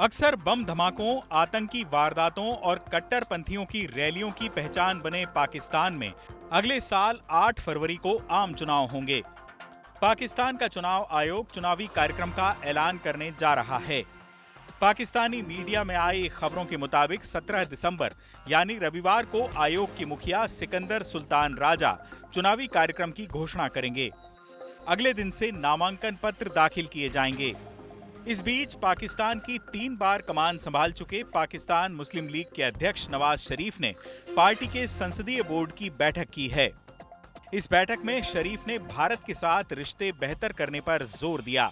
अक्सर बम धमाकों, आतंकी वारदातों और कट्टरपंथियों की रैलियों की पहचान बने पाकिस्तान में अगले साल 8 फरवरी को आम चुनाव होंगे। पाकिस्तान का चुनाव आयोग चुनावी कार्यक्रम का ऐलान करने जा रहा है। पाकिस्तानी मीडिया में आई खबरों के मुताबिक 17 दिसंबर यानी रविवार को आयोग के मुखिया सिकंदर सुल्तान राजा चुनावी कार्यक्रम की घोषणा करेंगे। अगले दिन से नामांकन पत्र दाखिल किए जाएंगे। इस बीच पाकिस्तान की 3 बार कमान संभाल चुके पाकिस्तान मुस्लिम लीग के अध्यक्ष नवाज शरीफ ने पार्टी के संसदीय बोर्ड की बैठक की है। इस बैठक में शरीफ ने भारत के साथ रिश्ते बेहतर करने पर जोर दिया।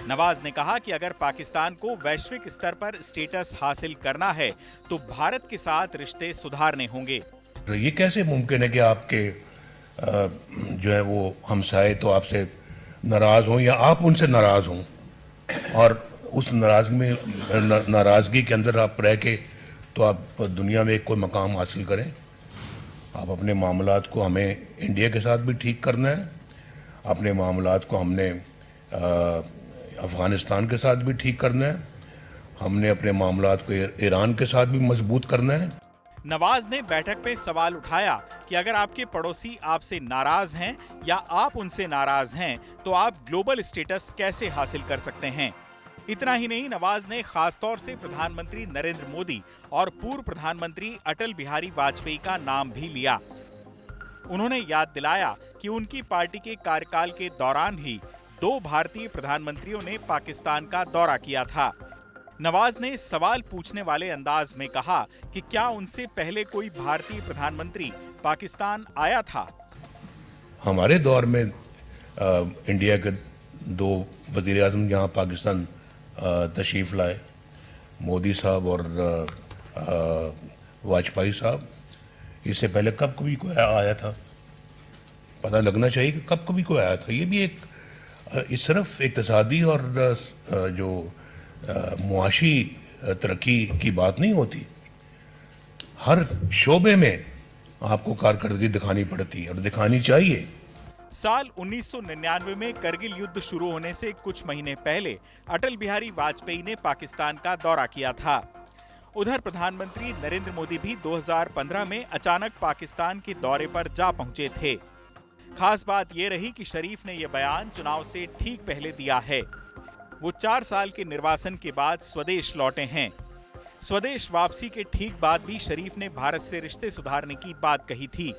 नवाज ने कहा कि अगर पाकिस्तान को वैश्विक स्तर पर स्टेटस हासिल करना है तो भारत के साथ रिश्ते सुधारने होंगे। तो ये कैसे मुमकिन है कि आपके जो है वो हमसाए तो आपसे नाराज हों या आप उनसे नाराज हों और उस नाराजगी के अंदर आप रह के तो आप दुनिया में कोई मकाम हासिल करें। आप अपने मामलात को हमें इंडिया के साथ भी ठीक करना है, अपने मामलात को हमने अफ़गानिस्तान के साथ भी ठीक करना है, हमने अपने मामलात को ईरान के साथ भी मजबूत करना है। नवाज ने बैठक में सवाल उठाया कि अगर आपके पड़ोसी आपसे नाराज हैं या आप उनसे नाराज हैं तो आप ग्लोबल स्टेटस कैसे हासिल कर सकते हैं। इतना ही नहीं, नवाज ने खास तौर से प्रधानमंत्री नरेंद्र मोदी और पूर्व प्रधानमंत्री अटल बिहारी वाजपेयी का नाम भी लिया। उन्होंने याद दिलाया कि उनकी पार्टी के कार्यकाल के दौरान ही 2 भारतीय प्रधानमंत्रियों ने पाकिस्तान का दौरा किया था। नवाज ने सवाल पूछने वाले अंदाज में कहा कि क्या उनसे पहले कोई भारतीय प्रधानमंत्री पाकिस्तान आया था। हमारे दौर में इंडिया के 2 वज़ीर आज़म यहाँ पाकिस्तान तशरीफ़ लाए, मोदी साहब और वाजपेयी साहब। इससे पहले कब कभी कोई आया था? पता लगना चाहिए कि कब कभी कोई आया था। ये भी एक सिर्फ इक़्तिसादी और जो मुआशी तरक्की की बात नहीं होती। हर शोबे में आपको कारकर्दगी दिखानी पड़ती है और दिखानी चाहिए। साल 1999 में करगिल युद्ध शुरू होने से कुछ महीने पहले अटल बिहारी वाजपेयी ने पाकिस्तान का दौरा किया था। उधर प्रधानमंत्री नरेंद्र मोदी भी 2015 में अचानक पाकिस्तान के दौरे पर जा पहुंचे थे। खास बात यह रही कि शरीफ ने यह बयान चुनाव से ठीक पहले दिया है। वो 4 साल के निर्वासन के बाद स्वदेश लौटे हैं। स्वदेश वापसी के ठीक बाद भी शरीफ ने भारत से रिश्ते सुधारने की बात कही थी।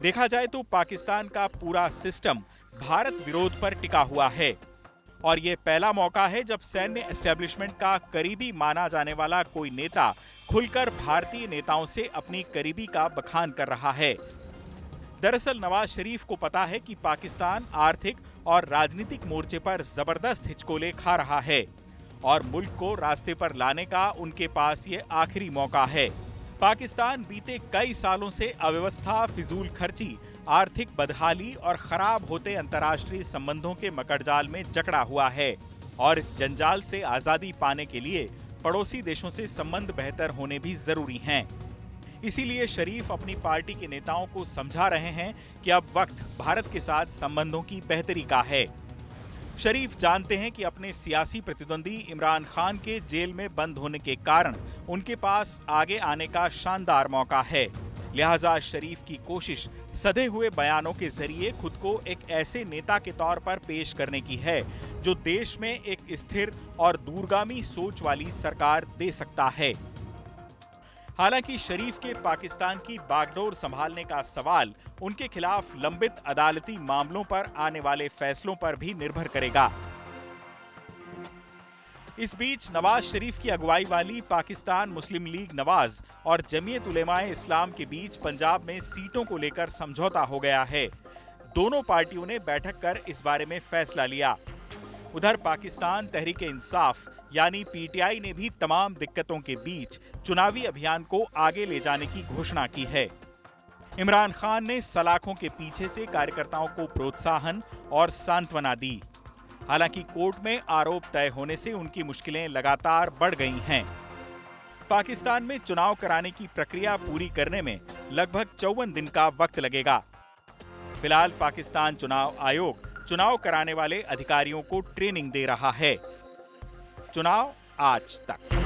देखा जाए तो पाकिस्तान का पूरा सिस्टम भारत विरोध पर टिका हुआ है और ये पहला मौका है जब सैन्य एस्टेब्लिशमेंट का करीबी माना जाने वाला कोई नेता खुलकर भारतीय नेताओं से अपनी करीबी का बखान कर रहा है। दरअसल नवाज शरीफ को पता है कि पाकिस्तान आर्थिक और राजनीतिक मोर्चे पर जबरदस्त हिचकोले खा रहा है और मुल्क को रास्ते पर लाने का उनके पास ये आखिरी मौका है। पाकिस्तान बीते कई सालों से अव्यवस्था, फिजूल खर्ची, आर्थिक बदहाली और खराब होते अंतर्राष्ट्रीय संबंधों के मकड़जाल में जकड़ा हुआ है और इस जंजाल से आजादी पाने के लिए पड़ोसी देशों से संबंध बेहतर होने भी जरूरी हैं। इसीलिए शरीफ अपनी पार्टी के नेताओं को समझा रहे हैं कि अब वक्त भारत के साथ संबंधों की बेहतरी का है। शरीफ जानते हैं कि अपने सियासी प्रतिद्वंदी इमरान खान के जेल में बंद होने के कारण उनके पास आगे आने का शानदार मौका है। लिहाजा शरीफ की कोशिश सधे हुए बयानों के जरिए खुद को एक ऐसे नेता के तौर पर पेश करने की है जो देश में एक स्थिर और दूरगामी सोच वाली सरकार दे सकता है। हालांकि शरीफ के पाकिस्तान की बागडोर संभालने का सवाल उनके खिलाफ लंबित अदालती मामलों पर आने वाले फैसलों पर भी निर्भर करेगा। इस बीच नवाज शरीफ की अगुवाई वाली पाकिस्तान मुस्लिम लीग नवाज और जमीयत उलेमाए इस्लाम के बीच पंजाब में सीटों को लेकर समझौता हो गया है। दोनों पार्टियों ने बैठक कर इस बारे में फैसला लिया। उधर पाकिस्तान तहरीक इंसाफ यानी पीटीआई ने भी तमाम दिक्कतों के बीच चुनावी अभियान को आगे ले जाने की घोषणा की है। इमरान खान ने सलाखों के पीछे से कार्यकर्ताओं को प्रोत्साहन और सांत्वना दी। हालांकि कोर्ट में आरोप तय होने से उनकी मुश्किलें लगातार बढ़ गई हैं। पाकिस्तान में चुनाव कराने की प्रक्रिया पूरी करने में लगभग 54 दिन का वक्त लगेगा। फिलहाल पाकिस्तान चुनाव आयोग चुनाव कराने वाले अधिकारियों को ट्रेनिंग दे रहा है। चुनाव आज तक।